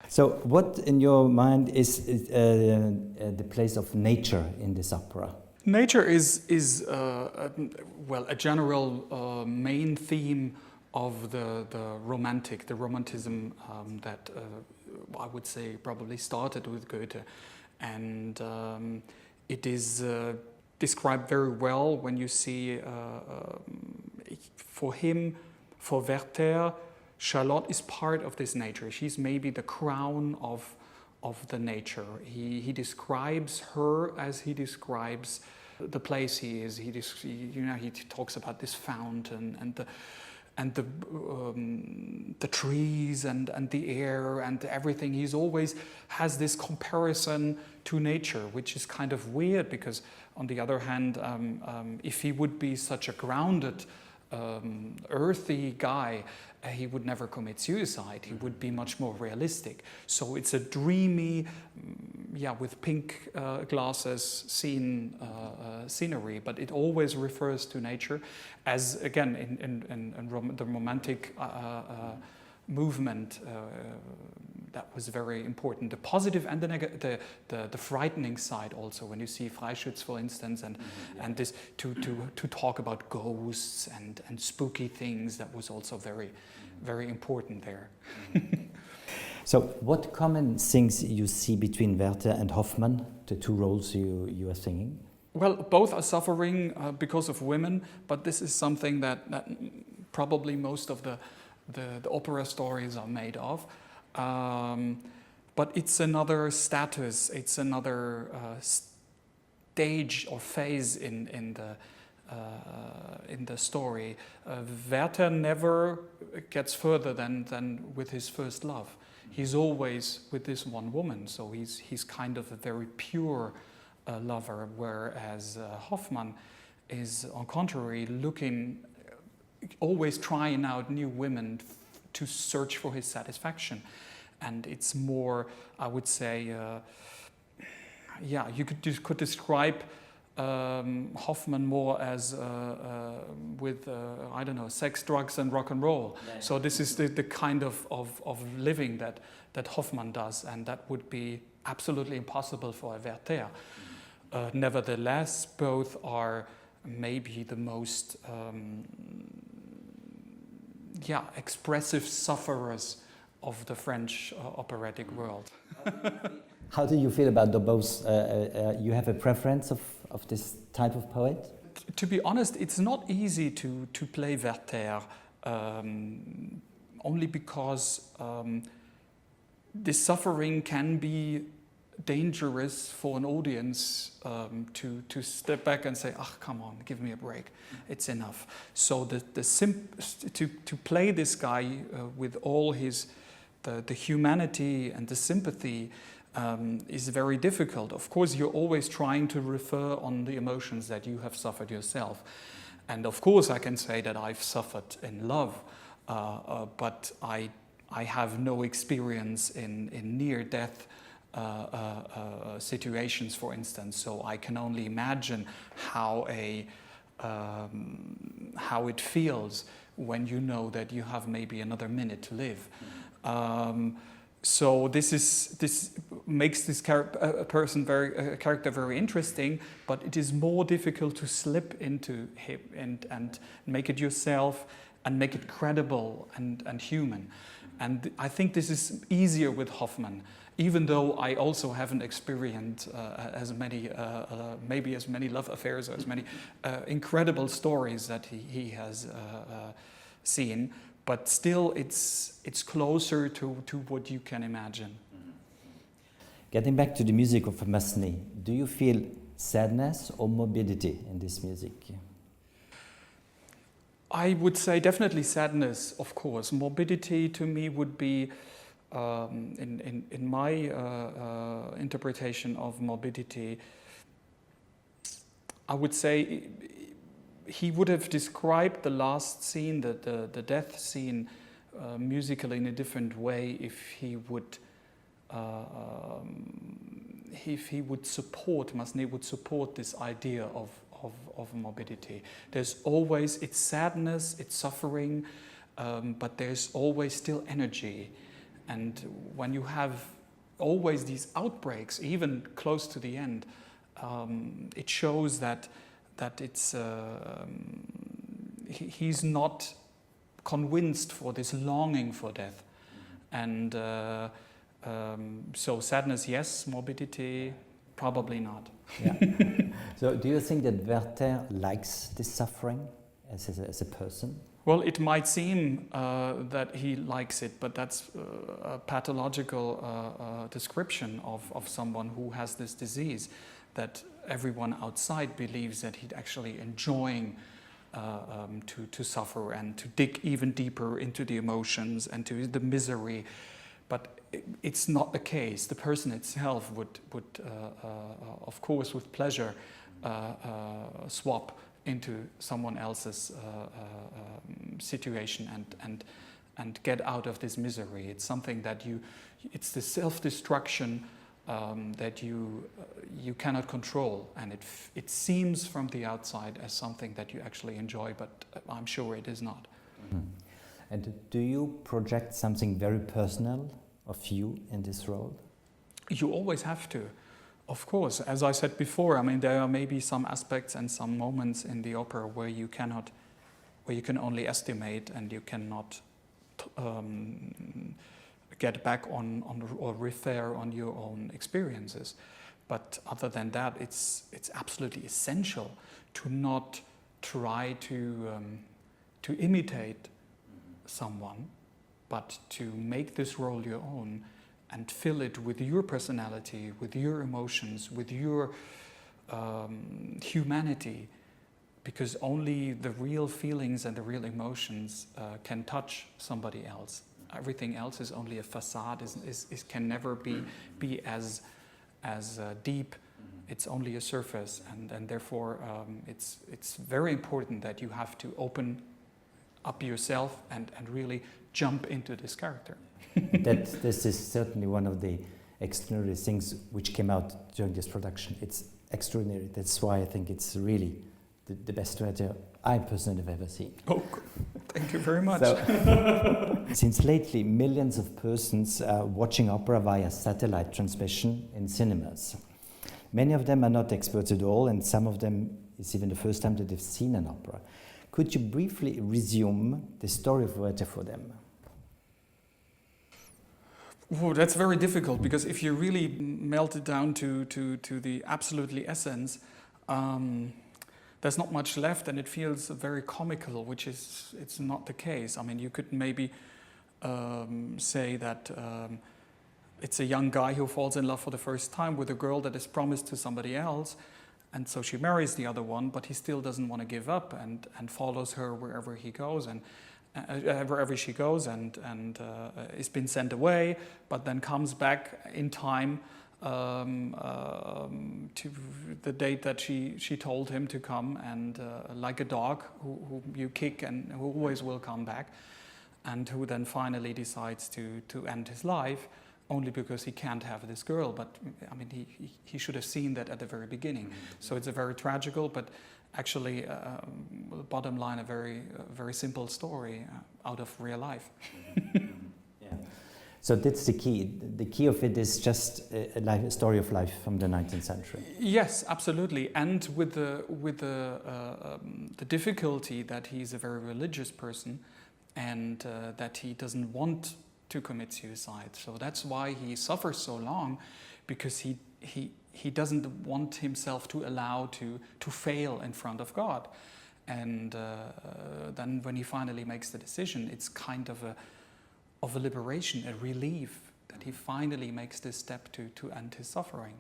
So what in your mind is the place of nature in this opera? Nature is well, a general main theme of the romanticism that I would say probably started with Goethe, and it is described very well when you see for him, for Werther, Charlotte is part of this nature. She's maybe the crown of the nature. He describes her as he describes the place he is. He talks about this fountain and the trees and the air and everything. He's always has this comparison to nature, which is kind of weird because, on the other hand, if he would be such a grounded, earthy guy, he would never commit suicide. He would be much more realistic. So it's a dreamy, with pink glasses scenery, but it always refers to nature, as again in the romantic movement. That was very important. The positive and the frightening side also. When you see Freischütz, for instance, and this to talk about ghosts and spooky things, that was also very important there. So, what common things you see between Werther and Hoffmann, the two roles you are singing? Well, both are suffering because of women, but this is something that probably most of the opera stories are made of. But it's another status, it's another stage or phase in the story. Werther never gets further than with his first love. He's always with this one woman, so he's kind of a very pure lover, whereas Hoffmann is, on contrary, always trying out new women to search for his satisfaction. And it's more, I would say, you could describe Hoffmann more as with I don't know, sex, drugs, and rock and roll. Yeah. So this is the kind of living that Hoffmann does, and that would be absolutely impossible for a Werther. Nevertheless, both are maybe the most expressive sufferers of the French operatic world. How do you feel about the both? You have a preference of this type of poet? To be honest, it's not easy to play Werther, only because the suffering can be dangerous for an audience to step back and say, come on, give me a break, it's enough. So to play this guy with all the humanity and the sympathy is very difficult. Of course, you're always trying to refer on the emotions that you have suffered yourself. And of course, I can say that I've suffered in love, but I have no experience in near-death situations, for instance. So I can only imagine how it feels when you know that you have maybe another minute to live. So this makes this character very interesting, but it is more difficult to slip into him and make it yourself and make it credible and human. And I think this is easier with Hoffmann, even though I also haven't experienced as many love affairs or as many incredible stories that he has seen. But still, it's closer to what you can imagine. Getting back to the music of Massenet, do you feel sadness or morbidity in this music? I would say definitely sadness, of course. Morbidity to me would be, in my interpretation of morbidity, I would say he would have described the last scene, the death scene, musically in a different way if he would support, Massenet would support this idea of morbidity. There's always, it's sadness, it's suffering, but there's always still energy. And when you have always these outbreaks, even close to the end, it shows that it's he's not convinced for this longing for death. And so sadness, yes. Morbidity, probably not. Yeah. So do you think that Werther likes this suffering as a person? Well, it might seem that he likes it, but that's a pathological description of someone who has this disease, that everyone outside believes that he's actually enjoying to suffer and to dig even deeper into the emotions and to the misery. But it's not the case. The person itself would of course, with pleasure, swap into someone else's situation and get out of this misery. It's something that it's the self-destruction that you cannot control, and it seems from the outside as something that you actually enjoy, but I'm sure it is not. Mm-hmm. And do you project something very personal of you in this role? You always have to, of course. As I said before, I mean, there are maybe some aspects and some moments in the opera where you can only estimate, and you cannot get back on or refer on your own experiences. But other than that, it's absolutely essential to not try to imitate someone, but to make this role your own and fill it with your personality, with your emotions, with your humanity, because only the real feelings and the real emotions can touch somebody else. Everything else is only a facade, can never be as deep. It's only a surface, and therefore it's very important that you have to open up yourself and really jump into this character. This is certainly one of the extraordinary things which came out during this production. It's extraordinary. That's why I think it's really the best theatre I personally have ever seen. Oh, thank you very much. So, since lately, millions of persons are watching opera via satellite transmission in cinemas. Many of them are not experts at all, and some of them it's even the first time that they've seen an opera. Could you briefly resume the story of Werther for them? Oh, that's very difficult, because if you really melt it down to the absolutely essence, there's not much left, and it feels very comical, which it's not the case. I mean, you could maybe say that it's a young guy who falls in love for the first time with a girl that is promised to somebody else, and so she marries the other one, but he still doesn't want to give up and follows her wherever he goes, and wherever she goes, and is been sent away, but then comes back in time to the date that she told him to come, and like a dog who you kick and who always will come back, and who then finally decides to end his life only because he can't have this girl. But I mean, he should have seen that at the very beginning. So it's a very tragical, but actually bottom line, a very simple story out of real life. Yeah. So that's the key. The key of it is just a story of life from the 19th century. Yes, absolutely, and with the difficulty that he's a very religious person, and that he doesn't want to commit suicide. So that's why he suffers so long, because he doesn't want himself to allow to fail in front of God. And then when he finally makes the decision, it's kind of a liberation, a relief, that he finally makes this step to end his suffering.